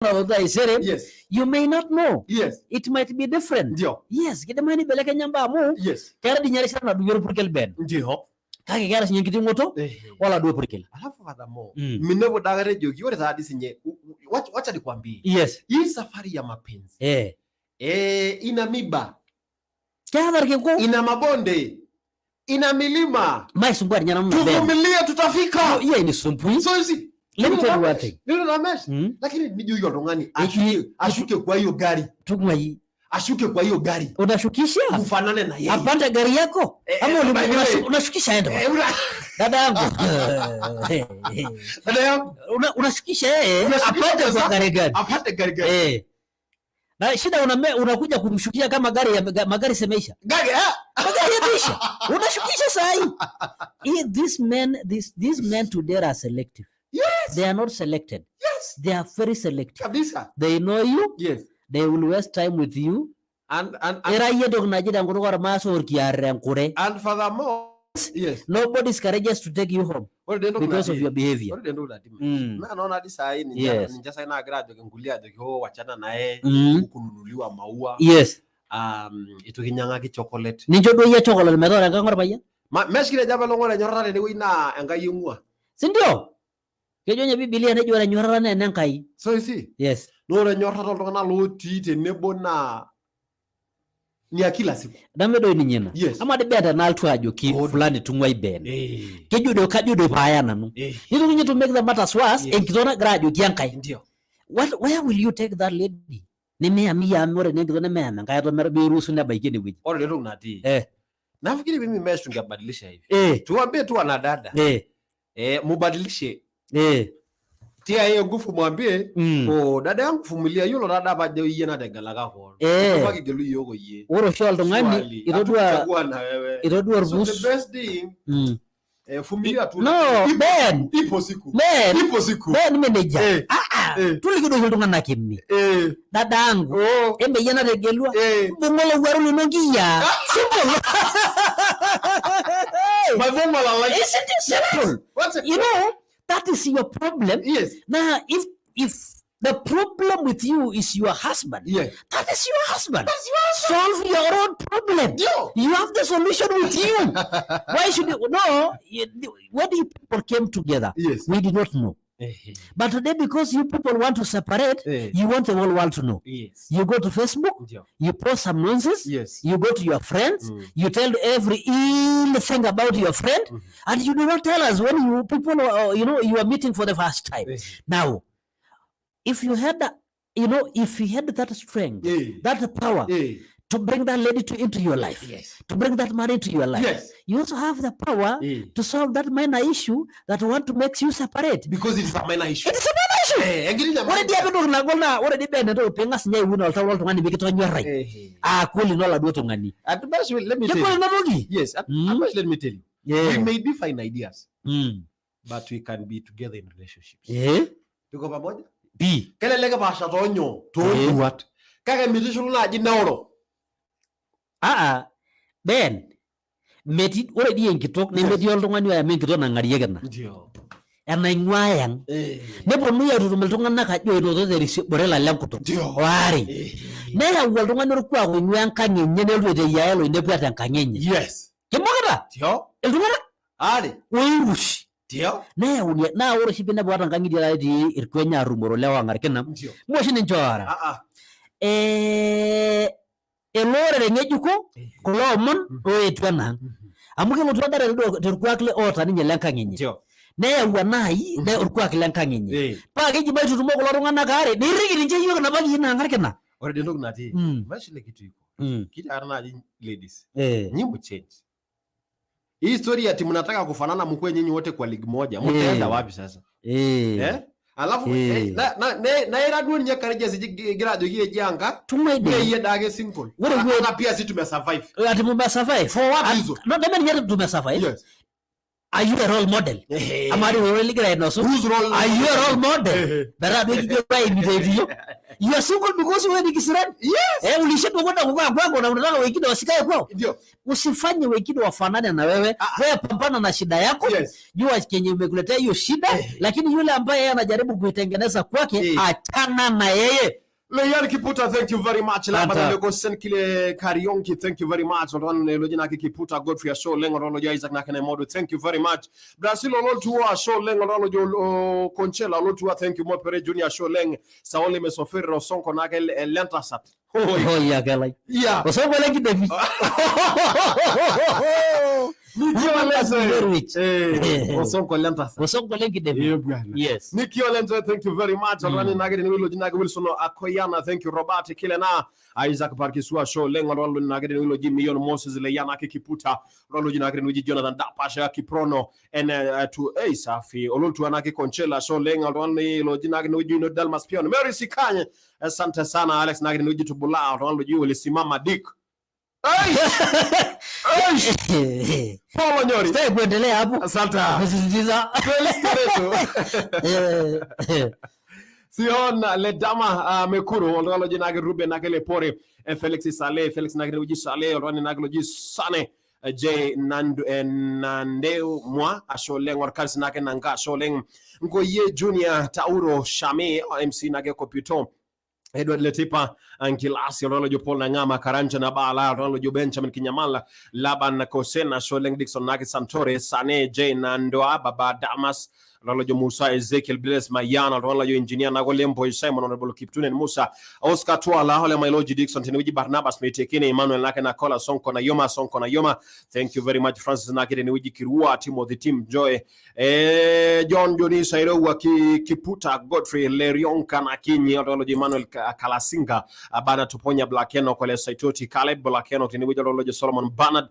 Yes. You may not know. Yes. It might be different. Ndio. Yes. Kidamani beleke nyamba amu. Yes. Kaya di nyari sana duwe purkel ben. Ndio. Kaya kaya sinye kiti ngoto. Wala duwe purkel. Alafu furthermore, minevo dagare jogi wale zaadi sinye wacha nikwambie. Yes. Hii safari ya mapenzi. Ina miba. Kaya dharke ko. Ina mabonde. Ina milima. Mai sumbua nyana mna ben. Tuvumilia tutafika. Iya ini sumpui. So you see. Let me tell you one thing. Nilo na mesh. Lakini niju hiyo ndongani ashuke kwa hiyo gari. Tukuma hii. Ashuke kwa hiyo gari. Unashukisha? Ufanane na yeye. Apande gari yako? Ama unashukisha enda? Dada yangu. Dada yangu. Unashukisha yeye. Apande kwa gari. Apande gari. Na shida unakuja kumshukia kama magari semeisha. Gari yameisha. Unashukisha sahi. These men today are selective. Yes. They are not selected. Yes. They are very selective. Kabisa. They know you. Yes. They will waste time with you. And furthermore, yes. Nobody is courageous to take you home because of your behavior. Yes. Chocolate. Sindio? Kejonya Biblia nejua nyorara na enenkai. So you see? Yes. Nora nyorara toltungana loti tenebo na ni akila siku. Damedo ni nyena. Yes. Ama de beta na altu ajoki fulani tungwai ben. Kejudo kajudo paya nanu. Nito kunye to make the matters worse, enkitona grajo kiankai. Ndio. Where will you take that lady? Nemea miya amore nenkitona mea kaya to mera birusu na baikini wiji. Ore ndio unati. Nafikiri mimi mesh tungebadilisha hivi. Tuambie tu wanadada. Mubadilishe. Tia hiyo nguvu mwambie dada yangu vumilia yulo dada baje iye na degalaga ho. Kwa kigelu yoko ye. Oro shol tongani itodua rubusu. So the best thing vumilia tu. No, Ben. Ipo siku. Ben manager. Tulikido shol tongana kimmi. Dada yangu embe iye na degelua. Bongolo waru linongia. Simple. Isn't it simple? You know, that is your problem. Yes. Now, if the problem with you is your husband, yes, that is your husband. That's your husband. Solve your own problem. You have the solution with you. Why should you? No, when you people came together, yes, we did not know. But today, because you people want to separate, you want the whole world to know. Yes. You go to Facebook, you post some nonsense, yes, you go to your friends, you tell every ill thing about your friend, and you do not tell us when you people, you are meeting for the first time. Now, if you had that, if you had that strength, that power, to bring that lady into your life, to bring that man into your life, you also have the power to solve that minor issue that want to make you separate. Because it is a minor issue. It is a minor issue. What did you do? What did you do? Pengas nyai wuna alta walto ngani bikito nyora. Kuli nola duoto ngani. At best, let me tell you. Yes, at best, let me tell you. We may be fine ideas, but we can be together in relationships. Tuko pamoja? B. Kele lega basha tonyo. What? Kaka mitisho na jinaoro. Ben meti ore di enkitok ne meti oltung'ani oya enkitok nang'arieki ena enaing'ua yang neponu aitutum iltung'anak ajo enoto terisiore lenkutuk waare neyau oltung'ani orkuak oing'ua enkang enye nelotu aiteyiaya loinepu ata enkang enye kimokita iltung'anak aare oirush neyau naa ore oshi piinepu ata nkang'itie natii irkweny aarumoro lewa ng'arkina moshi ninche oara elorere ng'ejuko kulo omon oetuo ena amu kelotu adare torkuak oota ninye lenkang enye neyau enai orkuak lenkang enye paa keji maitutumo kulo tung'anak aare niriki ninche yiok nabo kiyi naa ng'arkina. Ore dii entoki natii mashile kitu iko kitaara naaji ladies nyinyi change hii story ati mnataka kufanana mkwe nyinyi wote kwa ligi moja mtaenda wapi sasa? Alafu na era duo nya kareje sigira jogie janga tumaide yeye dage simple na pia si tumesurvive ati mumesurvive for what reason no deme nyeri tumesurvive. Yes. Are you a role model? Amari really great no so whose role are you a role model? Bara do you buy me You are single because wewe ni kisirani? Yes. Ulishindwa kwenda kukaa kwako na unataka wengine wasikae kwao? Ndio. Usifanye wengine wafanane na wewe. Wewe pambana na shida yako. Yes. Jua kenye imekuletea hiyo shida, lakini yule ambaye yeye anajaribu kuitengeneza kwake, achana na yeye. Leyan Kiputa, thank you very much. Labda leko sen kile Karionki, thank you very much. Ron lojina Kiputa, Godfrey show lengo ron Isaac na kene modo, thank you very much. Brazil lol tuwa show lengo ron Conchela lol tuwa, thank you mo pere junior show leng. Saoli mesofiri rosonko na ke lentasat. Oh yeah, galai. Yeah. Osonko lengi devi. Osonko lentasat. Osonko lengi devi. Yes. Nikio Lenzo, thank you very much. Rani nagere ni wilo jinaga Wilson Akoyana, thank you Robert Kilena. Isaac Parkisua show lengo rolo nagere ni wilo Jimmy Moses Leyana Kiputa. Rolo jinagere ni Jonathan Dapasha Kiprono and to Safi. Oluntu anaki Conchela show lengo rolo lo jinagere ni Juno Dalmas Pion. Mary Sikanye. Asante sana Alex nagere ni Tubula rolo ji ulisimama Dick. Paulo Nyori. Sasa kuendelea hapo. Asante. Msisitiza. Siona Ledama Mekuru ondalo jinage Ruben nagele pore Felix Sale Felix nagele uji Sale ondalo nagele uji Sane J Nandeu mwa asholeng warkals nake nanga asholeng Ngoye Junior Tauro Shame MC nage Kopito Edward Letipa Ankilasi Ronaldo Paul Nangama Karanja na Bala Ronaldo Benjamin Kinyamala Laban Kosena Sholeng Dixon Nagi Santore Sane J Nandoa Baba Damas Ronaldo Musa Ezekiel Bless Mayana Ronaldo Engineer Nagolembo Simon Honorable Kiptunen Musa Oscar Twala Hole Mailoji Dixon Tenuji Barnabas Metekine Emmanuel Nake na Kola Sonko na Yoma. Thank you very much Francis Nake Tenuji Kirua team of the team Joy John Johnny Sairo waki Kiputa Godfrey Lerion Kanakinyi Ronaldo Emmanuel Kalasinga Abana Tuponya Blackeno Kwele Saitoti Caleb Blackeno Tenuji Ronaldo Solomon Bernard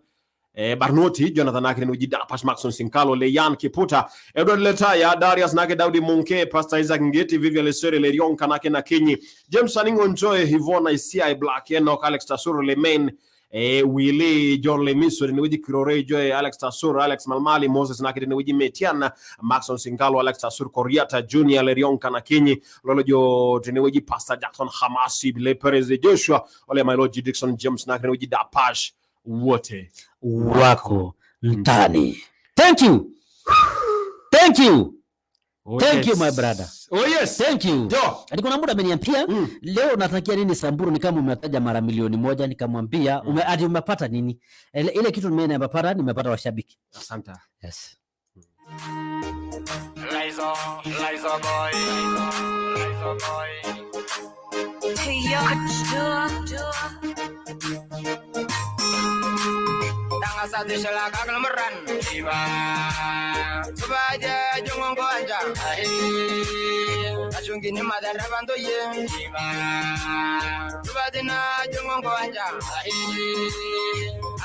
Barnoti Jonathan Nake Tenuji Dapash Maxon Sinkalo Leyan Kiputa Edward Letaya Darius Nake Daudi Munke Pastor Isaac Ngeti Vivian Lesere Lerion Kanake na Kinyi James Saningo Njoe Hivona Isiai Blackeno Alex Tasuro Lemain Willie John Lemiso Tenuji Kirore Joy Alex Tasuro Alex Malmali Moses Nake Tenuji Metiana Maxon Sinkalo Alex Tasuro Koriata Junior Lerion Kanakinyi Lolojo Tenuji Pastor Jackson Hamasi Bile Perez Joshua Ole Mailoji Dixon James Nake Tenuji Dapash wote wako ndani. Thank you. Oh, thank you my brother. Oh yes. Thank you. Alikuwa na muda ameniambia leo natakia nini Samburu, ni kama umetaja mara milioni moja, nikamwambia umepata nini? Ile kitu nimepata washabiki. Asante. Yes. Liza boy. Hey yo, Tangasa disela kaglameran Iba Subaja jongongo anja Asungi ni madara banto ye Iba Subadina jongongo anja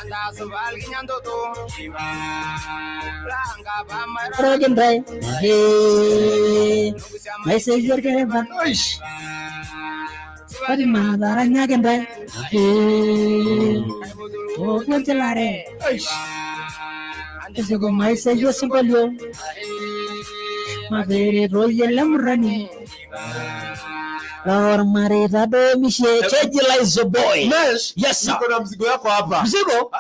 Anda subal ginyando to Iba Langa ba mara Rogen dai Messenger ke ba Padi madara nyagen dai Oh, Contelare. Ese con más yo se volvió. Madre roya la murani. Lord Marita do Michelle Chejila boy. Yes, niko na mzigo yako hapa. Mzigo?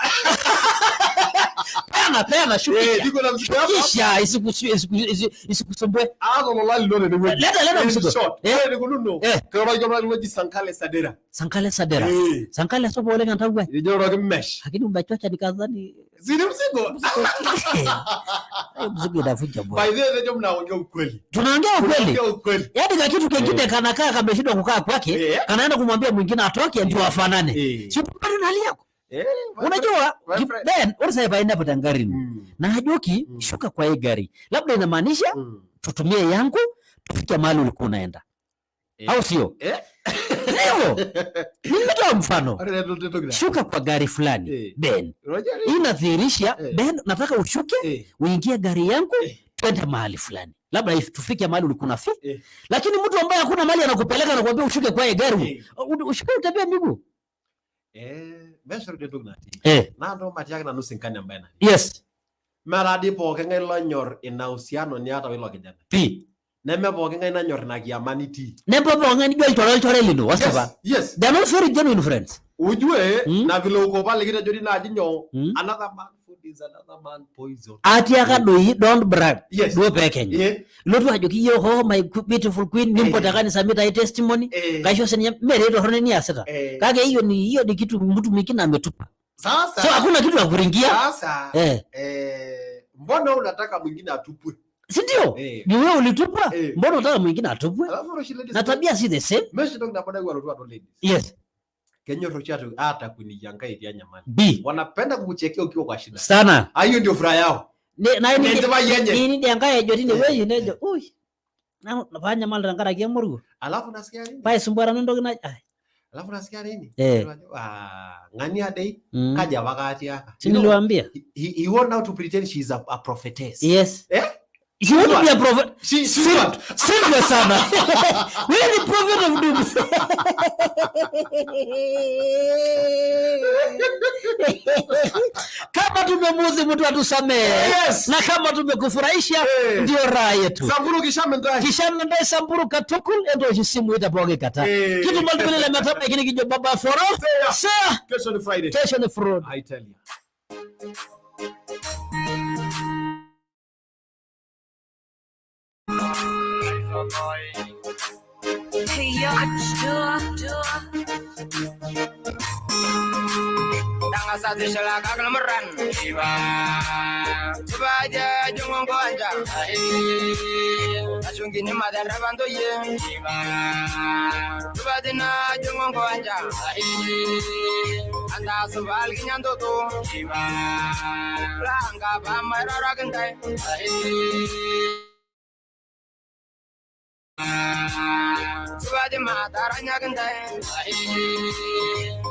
Pena shukisha. Niko na mzigo yako hapa. Isikusumbue. Lolali lole ni wewe. Leta mzigo. Niko nuno. Kwa jomla ni Sankale Sadera. Sankale sopo ole ngantagwe. Ndio roge mesh. Lakini umechocha nikadhani zini mzigo. Mzigo inavuja boy. By the way ndio mnaongea ukweli. Tunaongea ukweli. Yaani kwa kitu kingine kanakaa kameshindwa kukaa kwake, kanaenda kumwambia mwingine atoke ndio afanane. Sio bado na hali yako. Unajua then unasema baina hapo tangarini. Na hajoki shuka kwa hii gari. Labda inamaanisha tutumie yangu tufike mahali ulikuwa unaenda. Au sio? Leo nimetoa mfano. Shuka kwa gari fulani. Ben. Inadhihirisha Ben nataka ushuke uingie gari yangu twende mahali fulani. Labda tufike mahali ulikuwa unafika. Lakini mtu ambaye hakuna mahali anakupeleka na kuambia ushuke kwa gari. Ushuke utembea miguu. Besho de tugnati. Na ndo matiaga na nusinkani ambaye nani. Yes. Mara dipo kenga ilo nyor ina uhusiano ni hata wilo kijana. P. Neme pookin ngai nanyor na kiamaniti. Neme pookin ngai nijo chore lino wasaba. Yes. They are not very genuine friends. Ujue na vile uko pale kita jodi na jinyo another man food is another man poison. Atiaka doi don't brag. Yes. Do pekenya. Lotu ajoki yo ho my beautiful queen nimpotaka ni submit testimony. Kaisho senya mere to horne ni aseta. Kage hiyo ni kitu mtu mwingine ametupa. Sasa. So hakuna kitu ya kuringia. Sasa. Mbona unataka mwingine atupwe? Si ndio? Ni wewe ulitupa. Mbona unataka mwingine atupwe? Na tabia si the same. Meshi ndo napenda kwa watu ladies. Yes. Kenyo rochato hata kunijanga ile nyamani. B. Wanapenda kukuchekea ukiwa kwa shida. Sana. Hiyo ndio furaha yao. Ni ndanga ya jotini wewe nejo. Ui. Na fanya mali ngara kia murgu. Alafu nasikia nini? Pai sumbara ndo na. Alafu nasikia nini? Ngani adai kaja wakati haka. Si niliwaambia. He want now to pretend she is a prophetess. Yes. She want to be a prophet. Simple sana. We are the prophet of doom. Kama tumemuzi mtu atusamee. Yes. Na kama tumekufurahisha ndio raha yetu. Samburu kishamendai samburu katukul endo jisimu itapoge kata. Kitu mbali vile metapa ikini kijo baba foro. Sir. Kesho ni Friday. Kesho ni Friday. I tell you. Hey, yo, Tanga satu selaka kelemeran Iba Coba aja jungong ko anja Asung gini madan rabanto ye Iba Coba dina jungong ko anja Anda subal kinyanto to Iba Langka pamay raragentai Subadi mataranya gentai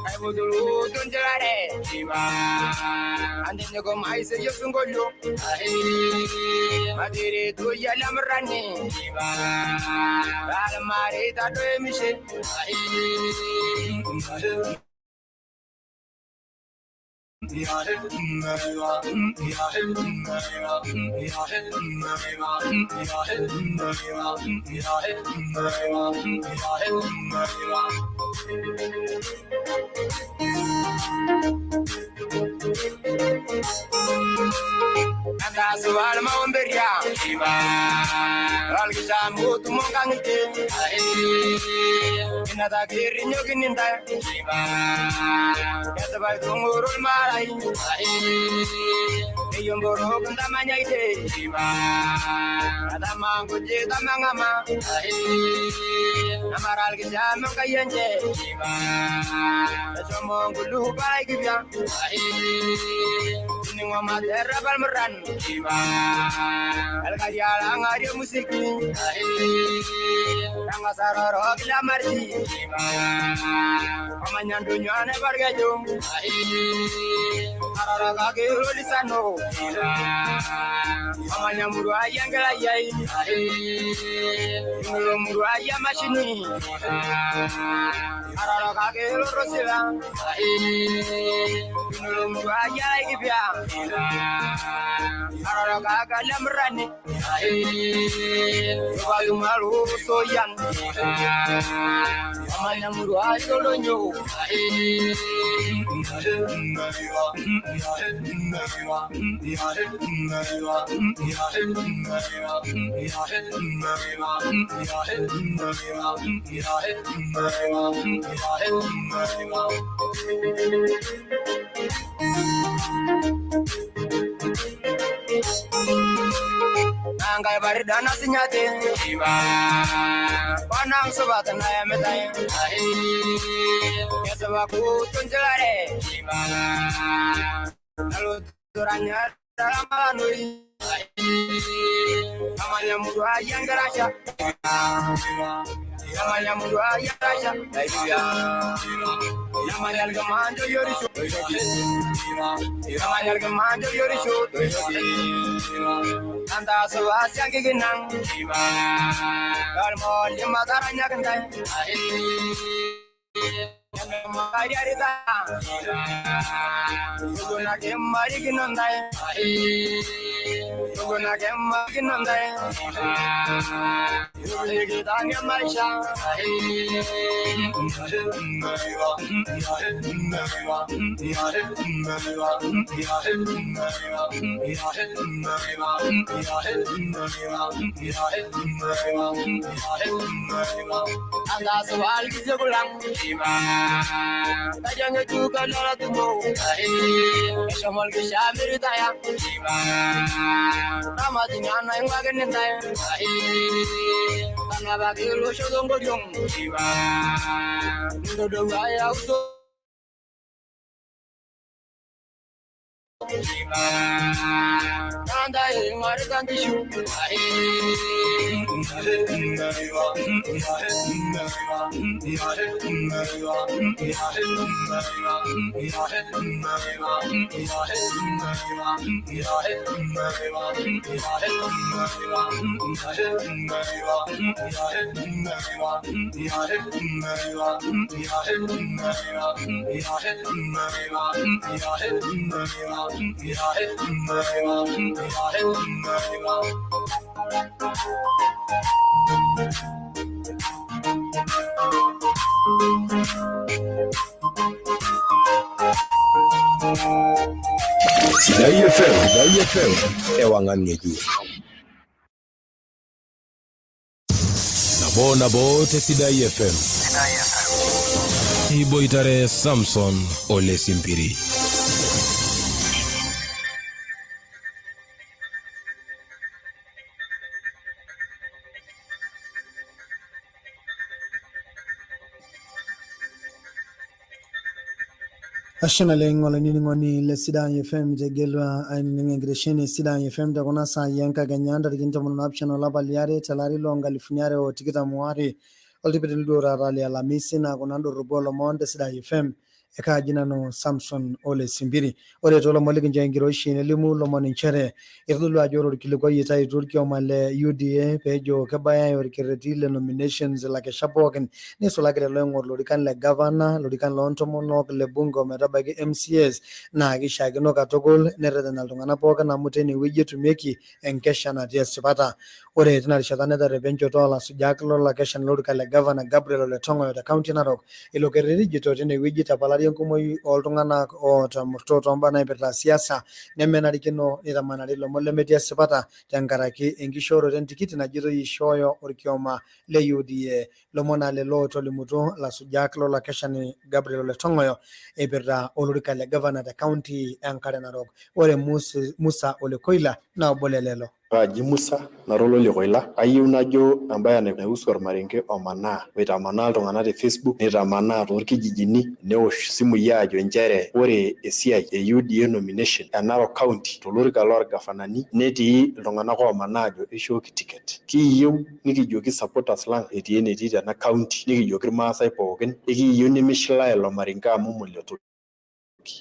Ay budulu tunjelare Iba Andinyo ko mai se yosungolyo Madiri tu yalam rani Iba Almari tato emishe Anda sual maumberia Iba Alkisamu tumongangite Inata kiri nyokininta Iba Kesabay tungurul maray Iyomboro kuntamanya ite Iba Atama kunje tamangama Namaral kisamu kayenje Iba Nasomong kulu palay kibya Ningwa matera balmeran Iba Alkadiala ngario musiki Ranga saroro kila marti Iba Pamanyandu nyane bargajo Arara kage rolisano Iba Pamanyamuru ayangela yai Mulu ayam mashini Arara kage rosila Mulu ayai kibya Arara kage lamrani Bayu malu soyan Pamanyamuru ayolonyo Angkai baridana sinyate Iba Panang sobat na yametai Ya sebaku tunjelare Iba Lalu turanya dalam alanui Namanya mudu ayang gerasya Namanya mudu ayang gerasya Namanya algemanjo yorisu Namanya algemanjo yorisu Anta suas yang giginang Kalmo lima taranya kentai Mariarita, Guna get Marikin on die, Guna get Marikin on die, you get on your Marisha. And that's why you go along. Kajang itu kalau tunggu, semua kita berdaya. Ramadhan yang bagian ini, karena bagi lu sedang berjuang. Duduk ayah usul. Nanda yang ada ganti syuk, Sidai FM, ewangan ngeju. Nabo te Sidai FM. Ibo itare Samson Ole Simpiri. Ashana lengo la nini ngoni le Sidai FM jegelwa aini ngresheni Sidai FM da kuna sa yanka ganyanda dikinta mwana option la baliare talari longa lifunyare o tikita muari oltipete dora rali alamisi na kuna ndo rubolo monde Sidai FM eka jina no Samson Ole Simbiri ore tolo moliki njengiro shine limu lo monichere irulu ajoro kiliko yita iturki omale UDA pejo kabaya yor kiretile nominations like shapoken ni sola kile lengo lorikan le governor lorikan lontomo no le bungo metabagi MCS na gishage no katogol neredana tungana poka na muteni wije tumeki enkesha na tiesipata ore tena shatane da rebenjo tola sujaklo la kesha lorika le governor Gabriel Ole Tongoyo da county narok ilokereri jitotene wije tapala kumoi oltungana o tamurto mbana ipeta siasa nemenarikino itamanarilo mole media sipata tenkaraki enkishoro tentikiti najito yishoyo orkioma le UDA lomona le loto limuto la sujaklo la keshani Gabriel Ole Tongoyo ipeta olurika le governor the county Enkare Narok ore Musa Ole Koila na obolelelo Raji Musa Narolo Lekoila ayieu najo ambaye anahusu ormarenke omana waitamana iltung'anak te Facebook nitamanaa torkijijini neosh simu ajo njere ore esiai e UDA nomination Narok County tolorika lorgafanani netii iltung'anak omana ajo ishooki ticket kiyieu nikijoki supporters lang etii enetii tena county nikijoki irmaasai pookin ikiyieu nimishilaa ilo marenke amu moletoki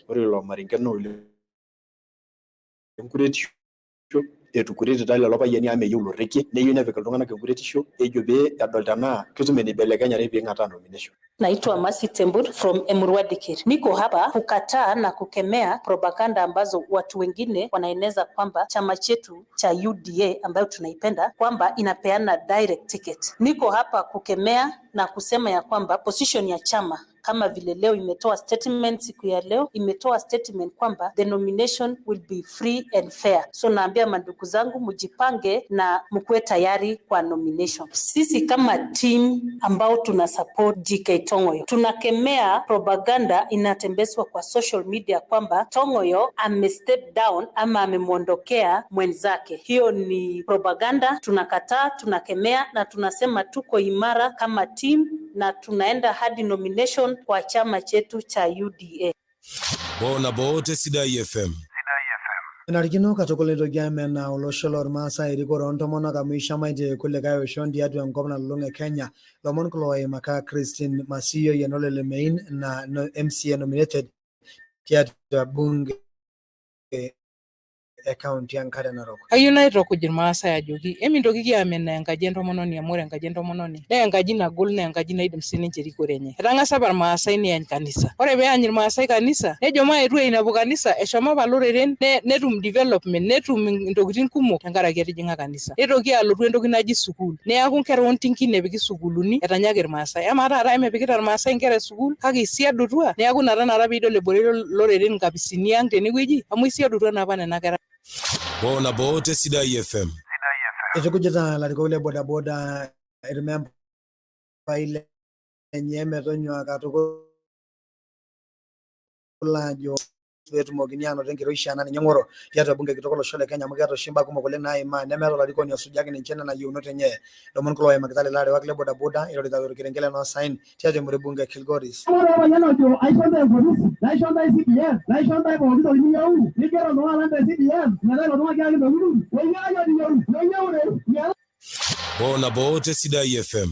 ore ilo marenke no enkuretisho etukureti tale lopayiani ameyieu lorrekie neyieu nepik iltung'anak enkuretisho ejo pee edol tenaa ketume nibelekenyare pee ng'ata nomination. Naitwa Masi Tembur from Emurua Dikir. Niko hapa kukataa na kukemea propaganda ambazo watu wengine wanaeneza kwamba chama chetu cha UDA ambayo tunaipenda kwamba inapeana direct ticket. Niko hapa kukemea na kusema ya kwamba position ya chama kama vile leo imetoa statement, siku ya leo imetoa statement kwamba the nomination will be free and fair. So naambia mandugu zangu mujipange na mkuwe tayari kwa nomination. Sisi kama team ambao tuna support GK Tongoyo tunakemea propaganda inatembezwa kwa social media kwamba Tongoyo step down ama amemwondokea mwenzake. Hiyo ni propaganda, tunakataa, tunakemea na tunasema tuko imara kama team na tunaenda hadi nomination kwa chama chetu cha UDA. Bona bote Sidai FM. Narikino katokoleto game na olosholor masa iriko ronto mona kamisha maite kule kayo shondi atu ngomna lunge Kenya lomon kloe maka Christine Masiyo yenolele main na MCA nominated tiatu bunge county Enkare Narok. Kayieu naitukuj irmaasai ajoki emintoki kiamenaa enkaji entomononi amu ore enkaji entomononi naa enkaji nagol naa enkaji naidim sininche erikore enye. Etang'asa apa irmaasai neeny kanisa. Ore peany irmaasai kanisa nejo maetu ainepu kanisa eshomo apa loreren netum development netum intokitin kumok tenkaraki etijing'a kanisa. Nitoki alotu entoki naji sukuul. Neeku nkera ontinki nepiki sukuuluni etanyaki irmaasai. Amaa taata emepikita irmaasai nkera sukuul kake isiadutua neeku ina tanakata piidol ebore loreren nkapisini ang' tenewueji amu isiadutua naapa nena kera. Bona bote Sidai FM. Etukujita larikok le bodaboda irmembai lenye metonyua katukul ajo petumokini anoto enkiroishiana ninye ng'oro tiatua bunge kitok olosho le Kenya amu keeta oshi mbaa kumok oleng naimaa nemeeta olarikoni osujaki ninche nena yieunot enye. Lomon kulo oimakita lelo arewak le bodaboda irorita orkerenket le Nosain tiatua emurua bunge Kilgoris. Bona bote Sidai FM.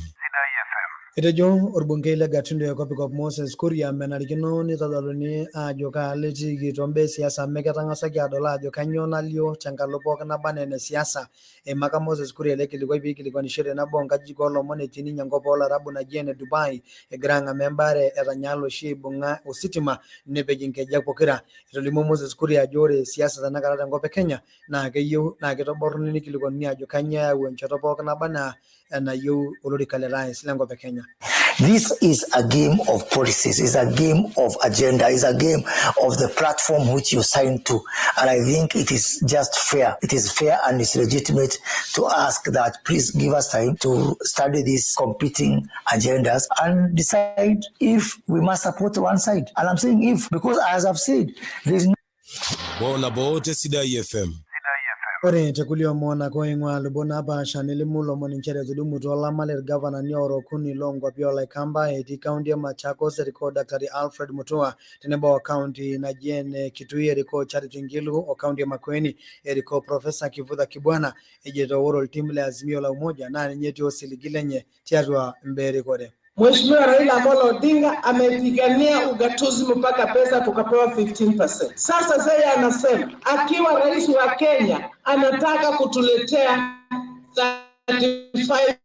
Etejo orbungei le Gatundu ya Kopikop Moses Kuria menarikino nitodoluni ajo kaaletiiki tombaa siasa amu ketang'asaki adol ajo kanyoo nalio tenkalo pookin naba enaa ene siasa. Eimaka Moses Kuria ele kilikuai piikilikuanishore nabo onkajijik oolomon etii ninye enkop oolarabu naji ene Dubai egira ang'amaa embaare etanyaala oshi aibung'a ositima nepej inkejek pokira. Etolimuo Moses Kuria ajo ore siasa tenakata tenkop e Kenya naa keyieu naa kitoborruni nikilikuanuni ajo kanyoo eyau enchoto pookin naba enaa enayieu olorika le rais lenkop e Kenya. This is a game of policies, it's a game of agenda, it's a game of the platform which you signed to. And I think it is just fair. It is fair and it's legitimate to ask that please give us time to study these competing agendas and decide if we must support one side. And I'm saying if, because as I've said, there is no... Bona bote Sidai FM. Ore tekulio mona koing'ua lubona apa shanelimu lomon inchere etudumutua olama irgavanani orokuni loonkwapi olaikamba etii kaunti e Machakos erikoo Dr. Alfred Mutua tenebo o kaunti naji ene Kitui erikoo Charity Ngilu o kaunti e Makueni erikoo Profesa Kivutha Kibwana ejoito ore oltimu le Azimio la Umoja naa ninye etii osiligi lenye tiatua mbaa erikore. Mheshimiwa Raila Amolo Odinga amepigania ugatuzi mpaka pesa tukapewa 15%. Sasa yeye anasema akiwa rais wa Kenya anataka kutuletea 35%.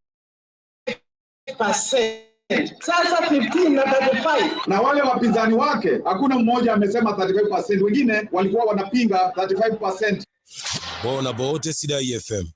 Sasa 15 na 35. Na wale wapinzani wake hakuna mmoja amesema 35%, wengine walikuwa wanapinga 35%. Bona bote Sidai FM.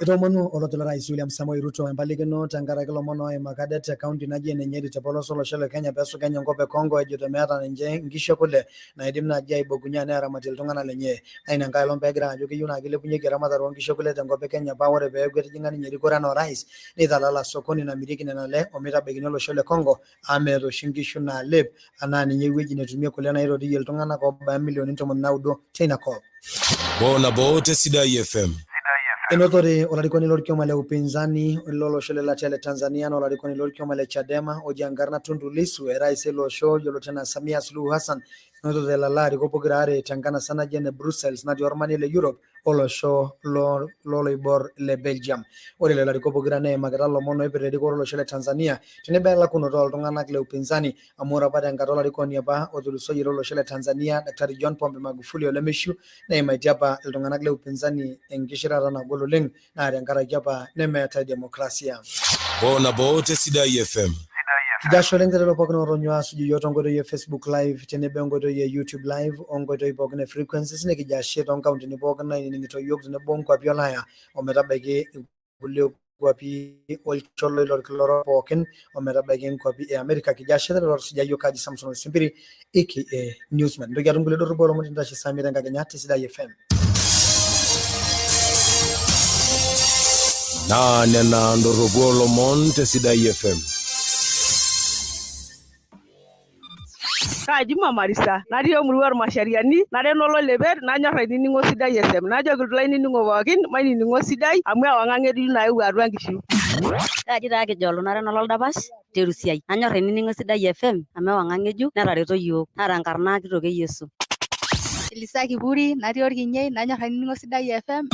Itomonu olotolo rais William Samoei Ruto empalikino tenkaraki lomon oimakade te kaunti naji ene Nyeri tepoloso olosho le Kenya peesu Kenya enkop e Kongo ejito meeta ninche nkishu kule naidim naaji aibogunya neeramatie iltung'anak lenye. Na ina nkae lomon peegira ajo keyieu naa kilepunyeki eramatare oonkishu kule tenkop e Kenya paa ore peeku etijing'a ninye erikore enaa orais nitalala sokoni namirieki nena le omeitabikini olosho le Kongo amu meeta oshi nkishu naalep anaa ninye ewueji netumie kule naitoriyie iltung'anak oobaya milioni 90 teina kop. Bona bote Sidai FM. Enotore olarikoni lorkioma le upinzani lolosho le Latia le Tanzania na olarikoni lorkioma le Chadema oji Enkarna Tundu Lissu rais lolosho yiolo tena Samia Suluhu Hassan enotore lala arikok pokira are tenkanasa naji ene Brussels natii ormanie le Europe olosho loloibor le Belgium. Ore lelo arikok pokira neimakita lomon oipirta erikore olosho le Tanzania tenebo elakunoto oltung'anak le upinzani amu ore apa tenkata olarikoni apa otulusoyie lolosho le Tanzania Daktari John Pombe Magufuli olemishu neimaitie apa iltung'anak le upinzani enkishirata nagol oleng naa tenkaraki apa nemeeta demokrasia. Bona bote Sidai FM. Kijasho lengelo pokino oronywa asuju yoto nkoitoi e Facebook live tenebo enkoitoi e YouTube live onkoitoi pokino e frequencies nekijashe tonkauntini pokino naining'ito yiok tenebo nkwapi olaya ometabaiki kulie kwapi olcholo lorkiloro pookin ometabaiki nkwapi e Amerika. Kijashe lelo suja yiok kaji Samson Osimpiri aka Newsman. Ndoki atum kulie dorrobo lomon tindashi Samira Nkakenya te Sidai FM. Na nena ndorobo lomon te Sidai FM. Kaji Marisa natii omurua ormashariani nare nolo leber nanyor ainining'o Sidai FM najoki ilainining'o pookin mainining'o Sidai amu ewang'an etii naewuo atua nkishu. Kaji taa kijolo nare nolo oldapash terusiai nanyor ainining'o Sidai FM amu ewang'an ng'ejuk netareto yiok naata enkarna kitok e Yesu. Elisa Kiburi natii orkinyei nanyor ainining'o Sidai FM.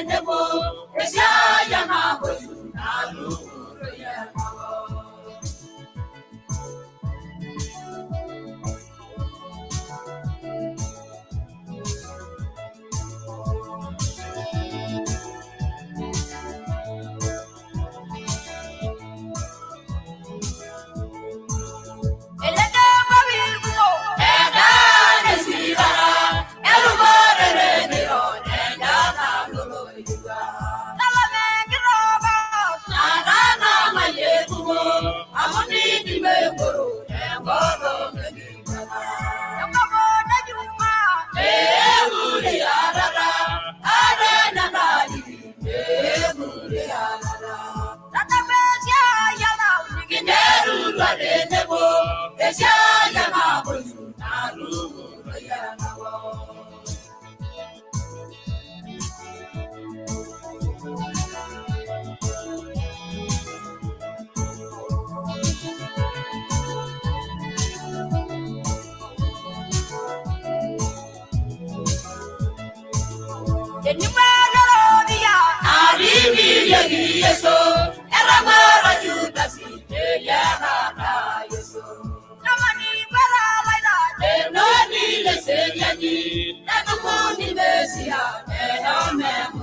renebo esaya ngabo nalu ya Amen.